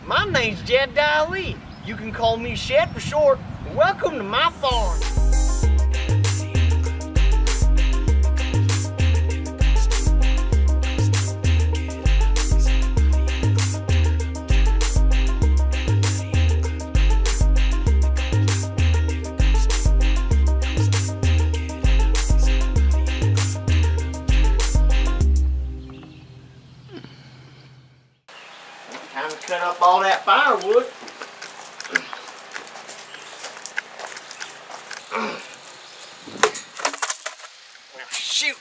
My name's Jedediah Lee. You can call me Shed for short. Welcome to my farm. Time to cut up all that firewood. Well, shoot,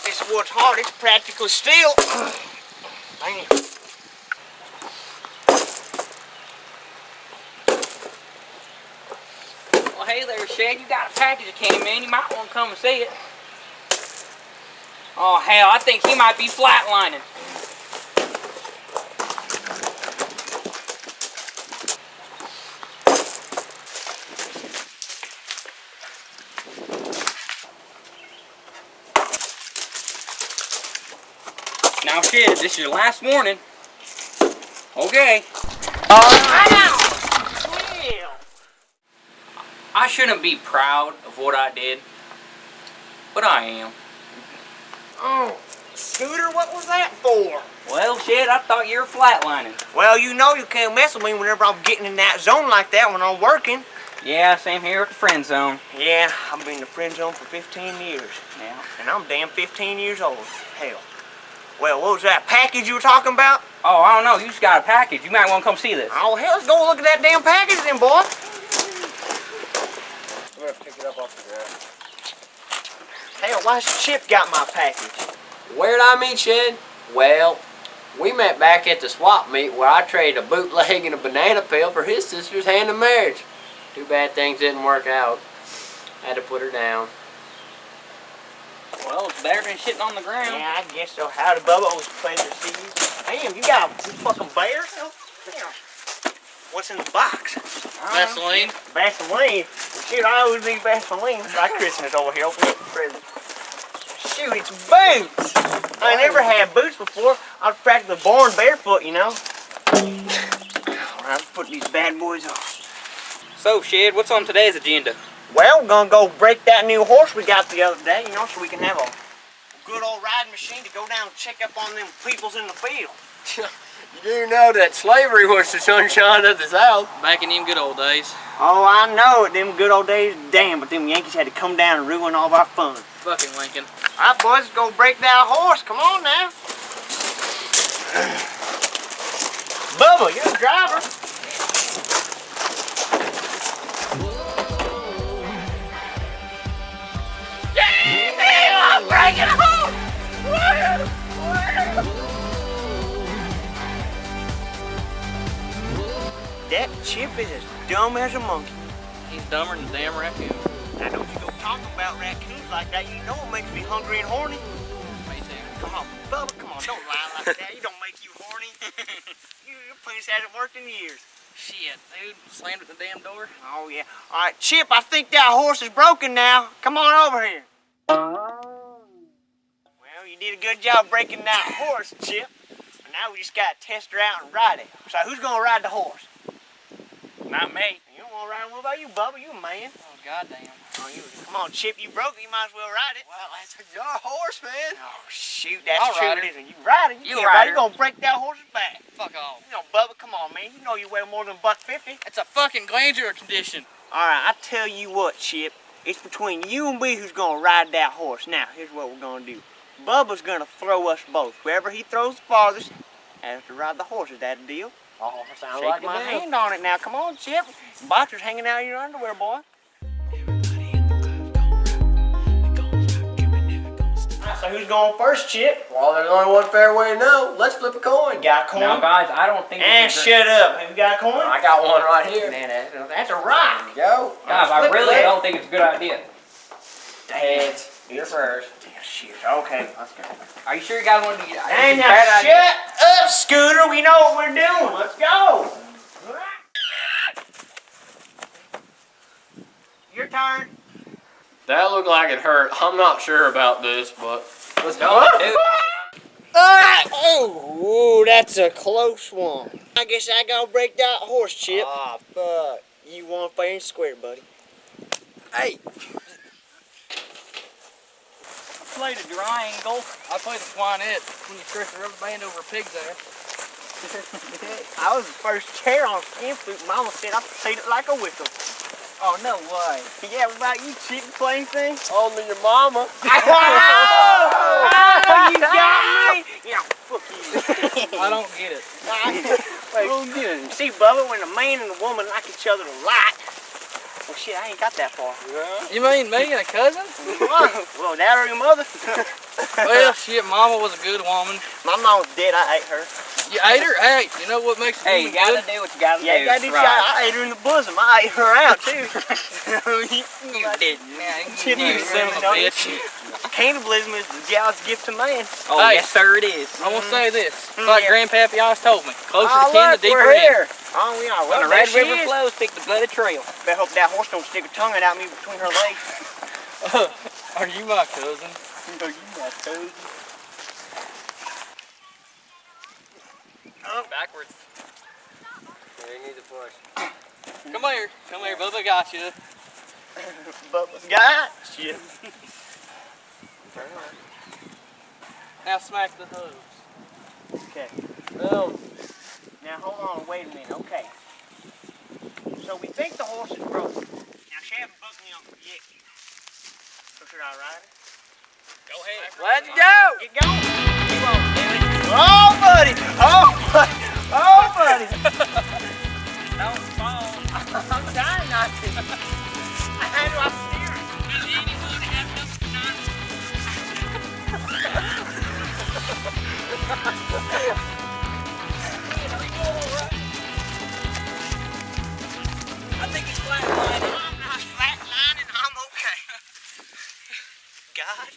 this wood's hard. It's practically steel. Damn. Well, hey there, Shad. You got a package that came in. You might want to come and see it. Oh, hell, I think he might be flatlining. Now, Shad, this is your last warning. Okay. I shouldn't be proud of what I did, but I am. Oh, Scooter, what was that for? Well, Shad, I thought you were flatlining. Well, you know you can't mess with me whenever I'm getting in that zone like that when I'm working. Yeah, same here at the friend zone. Yeah, I've been in the friend zone for 15 years. Yeah. And I'm damn 15 years old. Hell. Well, what was that package you were talking about? Oh, I don't know. You just got a package. You might want to come see this. Oh, hell, let's go look at that damn package then, boy. I'm gonna pick it up off the ground. Hell, why's Chip got my package? Where'd I meet Shed? Well, we met back at the swap meet where I traded a bootleg and a banana peel for his sister's hand in marriage. Too bad things didn't work out. Had to put her down. Well, it's better than shitting on the ground. Yeah, I guess so. Howdy, Bubba. It was a pleasure to see you. Damn, you got a fucking bear? Damn. What's in the box? Vaseline. Vaseline? Shoot, I always need Vaseline. It's like Christmas over here. Open up the present. Shoot, it's boots! I never had boots before. I was practically born barefoot, you know. Alright, let's put these bad boys on. So, Shed, what's on today's agenda? Well, we're gonna go break that new horse we got the other day, you know, so we can have a good old riding machine to go down and check up on them peoples in the field. You do know that slavery was the sunshine of the South. Back in them good old days. Oh, I know it, them good old days, damn, but them Yankees had to come down and ruin all of our fun. Fucking Lincoln. All right, boys, let's go break that horse. Come on now. Bubba, you're the driver. I'm breaking a horse! That Chip is as dumb as a monkey. He's dumber than a damn raccoon. Now don't you go talking about raccoons like that. You know it makes me hungry and horny. Me too. Come on, Bubba, come on, don't lie like that. You don't make you horny. Your penis hasn't worked in years. Shit, dude. Slammed at the damn door. Oh, yeah. All right, Chip, I think that horse is broken now. Come on over here. Well, you did a good job breaking that horse, Chip. And now we just got to test her out and ride it. So who's going to ride the horse? Not me. You don't want to ride it? What about you, Bubba? You a man. Oh, goddamn. Oh, come on, Chip, you broke it. You might as well ride it. Well, that's your horse, man. Oh, shoot, that's I'll true. ride It her. isn't. You ride it. You can't ride ride it. her. You're going to break that horse's back. Fuck off. You know, Bubba, come on, man. You know you weigh more than $150. It's a fucking glandular condition. All right, I tell you what, Chip. It's between you and me who's going to ride that horse. Now, here's what we're going to do. Bubba's going to throw us both. Whoever he throws the farthest has to ride the horse. Is that a deal? Oh, sounds Shake like my a deal. hand on it now. Come on, Chip. Boxer's hanging out of your underwear, boy. So who's going first, Chip? Well, there's only one fair way to know. Let's flip a coin. Got a coin? Now, guys, I don't think... And shut up. Have you got a coin? I got one right here. Man, that's a rock. Go. Guys, I Flip it, really flip. don't think it's a good idea. Heads. You're first. Damn, shit. Okay, let's go. Are you sure you guys want to get... Hey, now shut up, Scooter. We know what we're doing. Let's go. Your turn. That looked like it hurt. I'm not sure about this, but let's go. Dude. Oh, that's a close one. I guess I gotta break that horse, Chip. Ah, fuck. You won fair and square, buddy. Hey. I played a triangle. I played a swinette when you stretch a rubber band over a pig's ass. I was the first chair on skin flute. Mama said I played it like a whistle. Oh, no way. Yeah, what about you, Chip? You play anything? Only your mama. Oh, you got me! Yeah, fuck you. I don't get it. I don't get it. See, Bubba, when a man and a woman like each other a lot, well, shit, I ain't got that far. You mean me and a cousin? Well, dad or your mother? Well, shit, Mama was a good woman. My mom was dead. I ate her. You ate her? Hey, you know what makes a Hey, you woman gotta good? do what you gotta Yeah, do. you gotta do Right. I ate her in the bosom. I ate her out, too. You didn't. Chip, You son of a bitch. Cannibalism is the God's gift to man. Oh, Hey. yes, sir, it is. I'm gonna say this. It's like Yeah. Grandpappy always told me. Closer Oh, to kin, the look, deeper we're in. here. Oh, we are. When Well, the there Red she River is. flows, pick the bloody trail. Better hope that horse don't stick a tongue out me between her legs. Are you my cousin? No, you my cousin. Backwards. You need to push. Come here. Come here. Bubba got you. Bubba's got shit. Now smack the hooves. Okay. Boom. Now hold on, wait a minute. Okay. So we think the horse is broken. Now she haven't bucked me on yet. So should I ride it? Go ahead. Let's go. Get going. Keep on, Billy. Oh, buddy. Oh, buddy. Oh, buddy. Don't fall. I'm trying not to. How do I steer it? I think it's flat lining. I'm not flatlining. I'm okay. God.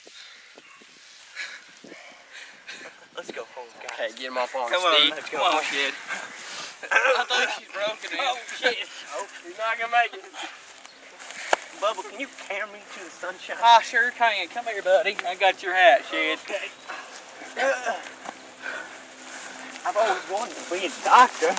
Let's go home, guys. Okay, get him off on Come on, Steve. let's go. come on, kid. I think she's broken in. Oh, shit. He's not gonna make it. Bubba, can you carry me to the sunshine? I sure can. Come here, buddy. I got your hat, Shed. I've always wanted to be a doctor.